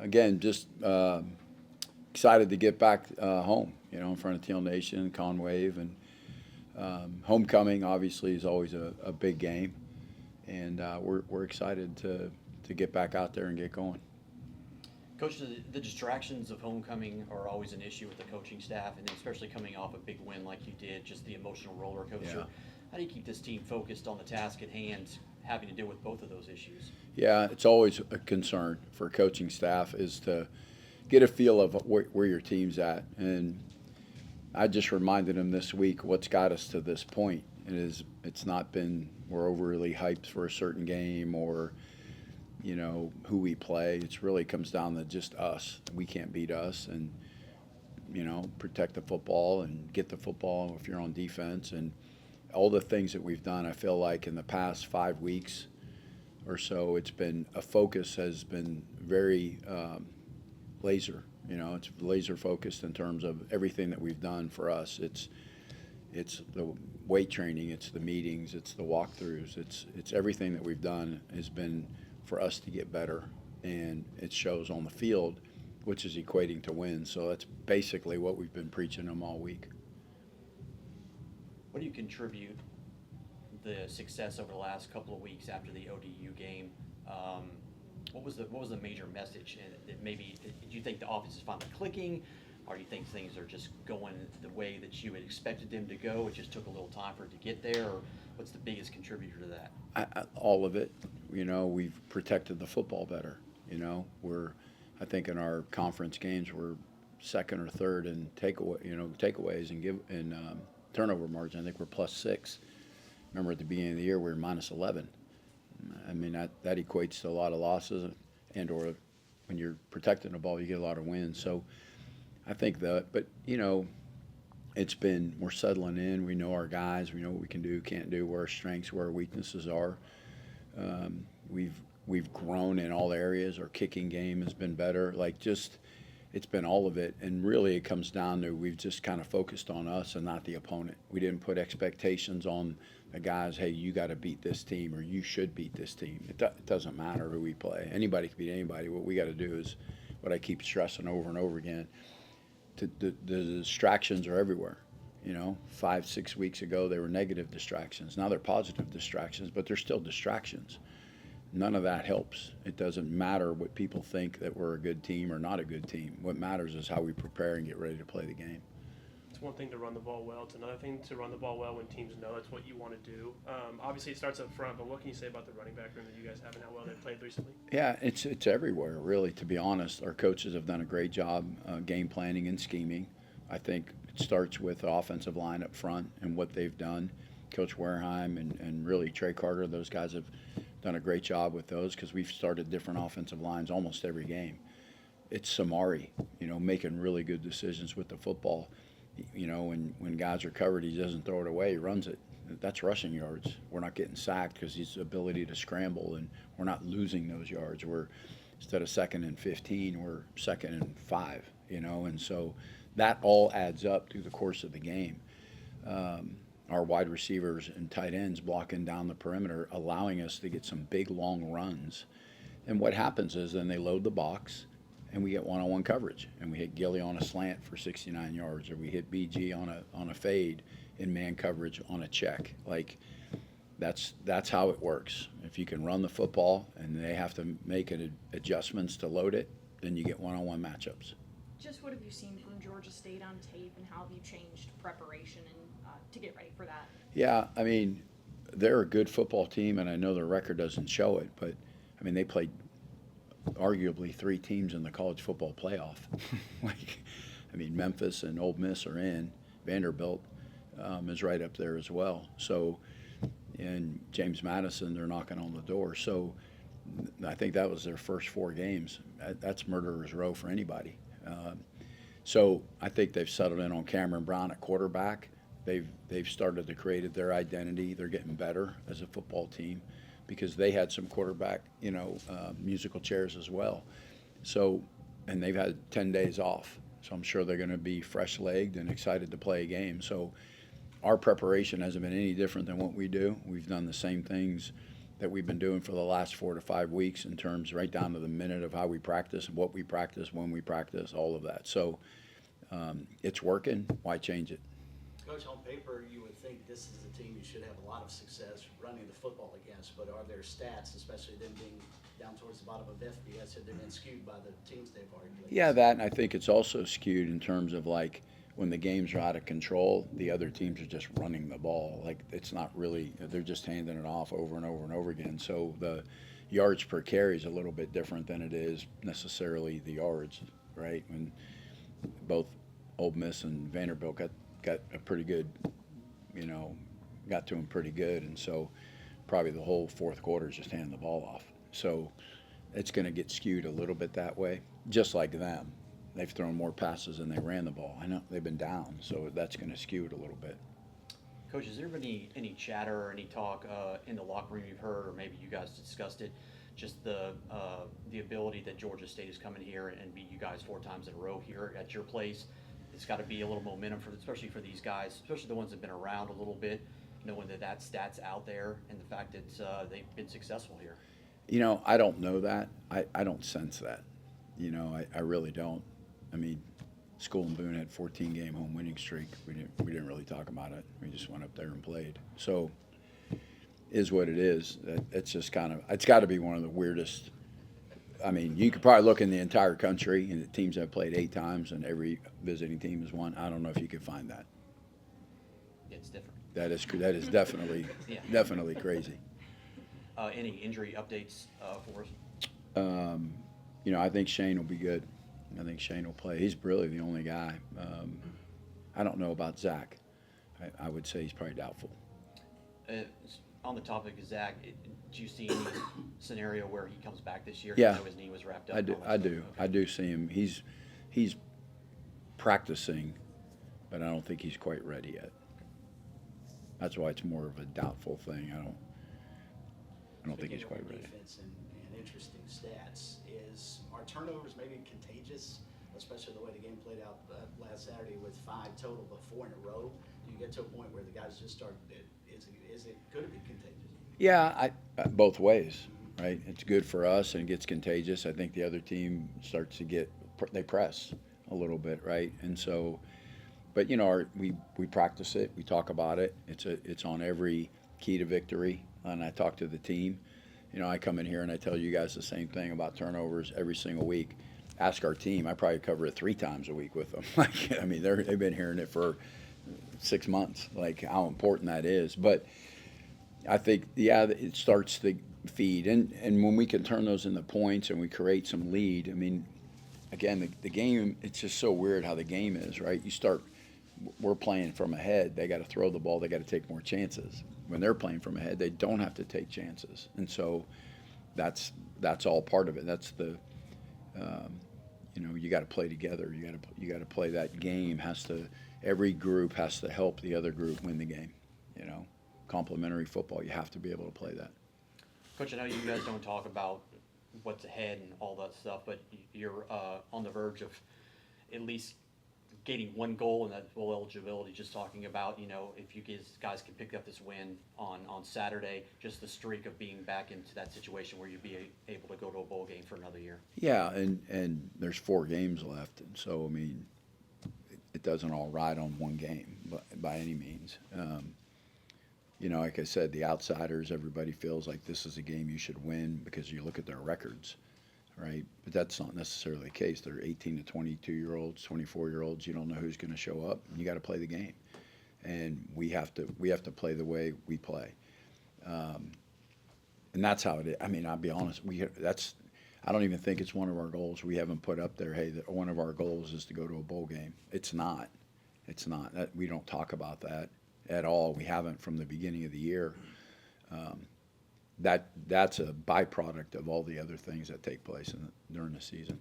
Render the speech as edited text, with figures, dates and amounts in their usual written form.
again, just excited to get back home, in front of Teal Nation, Conwave, and homecoming obviously is always a big game, and we're excited to get back out there and get going. Coach, the distractions of homecoming are always an issue with the coaching staff, and especially coming off a big win like you did, just the emotional roller coaster. Yeah. How do you keep this team focused on the task at hand, having to deal with both of those issues? Yeah, it's always a concern for coaching staff is to get a feel of where your team's at. And I just reminded them this week what's got us to this point. It's not been we're overly hyped for a certain game or who we play. It's really comes down to just us. We can't beat us, and protect the football and get the football if you're on defense and all the things that we've done. I feel like in the past 5 weeks or so, it's been a focus has been very laser. It's laser focused in terms of everything that we've done for us. It's the weight training, it's the meetings, it's the walkthroughs, it's everything that we've done has been for us to get better, and it shows on the field, which is equating to wins. So that's basically what we've been preaching them all week. What do you contribute the success over the last couple of weeks after the ODU game? What was the major message? And maybe do you think the offense is finally clicking, or do you think things are just going the way that you had expected them to go? It just took a little time for it to get there, or what's the biggest contributor to that? All of it. We've protected the football better. I think in our conference games we're second or third in takeaways and turnover margin. I think we're +6. Remember at the beginning of the year we were -11. I mean that equates to a lot of losses, or when you're protecting the ball you get a lot of wins. So I think that, but we're settling in. We know our guys. We know what we can do, can't do, where our strengths, where our weaknesses are. We've grown in all areas. Our kicking game has been better. It's been all of it, and really it comes down to we've just kind of focused on us and not the opponent. We didn't put expectations on the guys. Hey, you got to beat this team, or you should beat this team. It doesn't matter who we play. Anybody can beat anybody. What we got to do is what I keep stressing over and over again. The distractions are everywhere. 5-6 weeks ago they were negative distractions. Now they're positive distractions, but they're still distractions. None of that helps. It doesn't matter what people think that we're a good team or not a good team. What matters is how we prepare and get ready to play the game. It's one thing to run the ball well. It's another thing to run the ball well when teams know that's what you want to do. Obviously, it starts up front, but what can you say about the running back room that you guys have and how well they've played recently? Yeah, it's everywhere, really, to be honest. Our coaches have done a great job game planning and scheming. I think it starts with the offensive line up front and what they've done. Coach Wareheim and really Trey Carter, those guys have done a great job with those because we've started different offensive lines almost every game. It's Samari, making really good decisions with the football. When guys are covered, he doesn't throw it away, he runs it. That's rushing yards. We're not getting sacked because his ability to scramble, and we're not losing those yards. We're, instead of 2nd and 15, we're 2nd and 5, and so that all adds up through the course of the game. Our wide receivers and tight ends blocking down the perimeter, allowing us to get some big, long runs. And what happens is then they load the box, and we get one-on-one coverage, and we hit Gilly on a slant for 69 yards, or we hit BG on a fade in man coverage on a check. That's how it works. If you can run the football and they have to make adjustments to load it, then you get one-on-one matchups. Just what have you seen from Georgia State on tape, and how have you changed preparation and to get ready for that? Yeah, I mean, they're a good football team, and I know their record doesn't show it, but I mean they played arguably 3 teams in the college football playoff. Memphis and Ole Miss are in. Vanderbilt is right up there as well. So, and James Madison, they're knocking on the door. So, I think that was their first 4 games. That's murderer's row for anybody. So I think they've settled in on Cameron Brown at quarterback. They've started to create their identity. They're getting better as a football team because they had some quarterback, musical chairs as well. So, and they've had 10 days off. So I'm sure they're going to be fresh-legged and excited to play a game. So our preparation hasn't been any different than what we do. We've done the same things that we've been doing for the last 4 to 5 weeks in terms right down to the minute of how we practice, what we practice, when we practice, all of that. So it's working. Why change it? Coach, on paper, you would think this is a team you should have a lot of success running the football against, but are there stats, especially them being down towards the bottom of FBS, have they been skewed by the teams they've already played? Yeah, that, and I think it's also skewed in terms of like when the games are out of control, the other teams are just running the ball. Like it's not really, they're just handing it off over and over and over again. So the yards per carry is a little bit different than it is necessarily the yards, right? When both Ole Miss and Vanderbilt got a pretty good, got to them pretty good, and so probably the whole fourth quarter is just handing the ball off. So it's going to get skewed a little bit that way, just like them. They've thrown more passes than they ran the ball. I know they've been down, so that's going to skew it a little bit. Coach, has there been any chatter or any talk in the locker room you've heard, or maybe you guys discussed it, just the ability that Georgia State is coming here and beat you guys 4 times in a row here at your place? It's got to be a little momentum, especially for these guys, especially the ones that have been around a little bit, knowing that stat's out there and the fact that they've been successful here. I don't know that. I don't sense that. I really don't. I mean, School and Boone had 14-game home winning streak. We didn't really talk about it. We just went up there and played. So, is what it is. It's just it's got to be one of the weirdest. I mean, you could probably look in the entire country, and the teams have played 8 times, and every visiting team has won. I don't know if you could find that. It's different. That is definitely Yeah. definitely crazy. Any injury updates for us? I think Shane will be good. I think Shane will play. He's really the only guy. I don't know about Zach. I would say he's probably doubtful. On the topic of Zach, do you see any scenario where he comes back this year? Yeah. I know his knee was wrapped up. I do. and all I that do. stuff. I do see him. He's practicing, but I don't think he's quite ready yet. That's why it's more of a doubtful thing. I don't think he's Speaking quite of ready. defense and interesting stats, are turnovers maybe contagious, especially the way the game played out last Saturday with 5 total but 4 in a row? Do you get to a point where the guys just start? Could it be contagious? Yeah, both ways, right? It's good for us and it gets contagious. I think the other team starts to they press a little bit, right? And so, but we practice it, we talk about it. It's on every key to victory, and I talk to the team. I come in here and I tell you guys the same thing about turnovers every single week. Ask our team. I probably cover it 3 times a week with them. They've been hearing it for 6 months, like how important that is. But I think, it starts to feed. And when we can turn those into points and we create some lead, I mean, again, the game, it's just so weird how the game is, right? We're playing from ahead. They got to throw the ball. They got to take more chances. When they're playing from ahead, they don't have to take chances. And so that's all part of it. That's you got to play together. You got to play that game. Every group has to help the other group win the game. Complementary football. You have to be able to play that. Coach, I know you guys don't talk about what's ahead and all that stuff, but you're on the verge of at least gaining 1 goal in that bowl eligibility. Just talking about, if you guys can pick up this win on Saturday, just the streak of being back into that situation where you'd be able to go to a bowl game for another year. Yeah, and there's 4 games left, and so I mean, it doesn't all ride on one game, by any means. Like I said, the outsiders, everybody feels like this is a game you should win because you look at their records, right? But that's not necessarily the case. They're 18 to 22-year-olds, 24-year-olds. You don't know who's going to show up. You got to play the game, and we have to play the way we play, and that's how it is. I mean, I'll be honest. I don't even think it's one of our goals. We haven't put up there, hey, one of our goals is to go to a bowl game. It's not. It's not. We don't talk about that at all. We haven't from the beginning of the year. That's a byproduct of all the other things that take place during the season.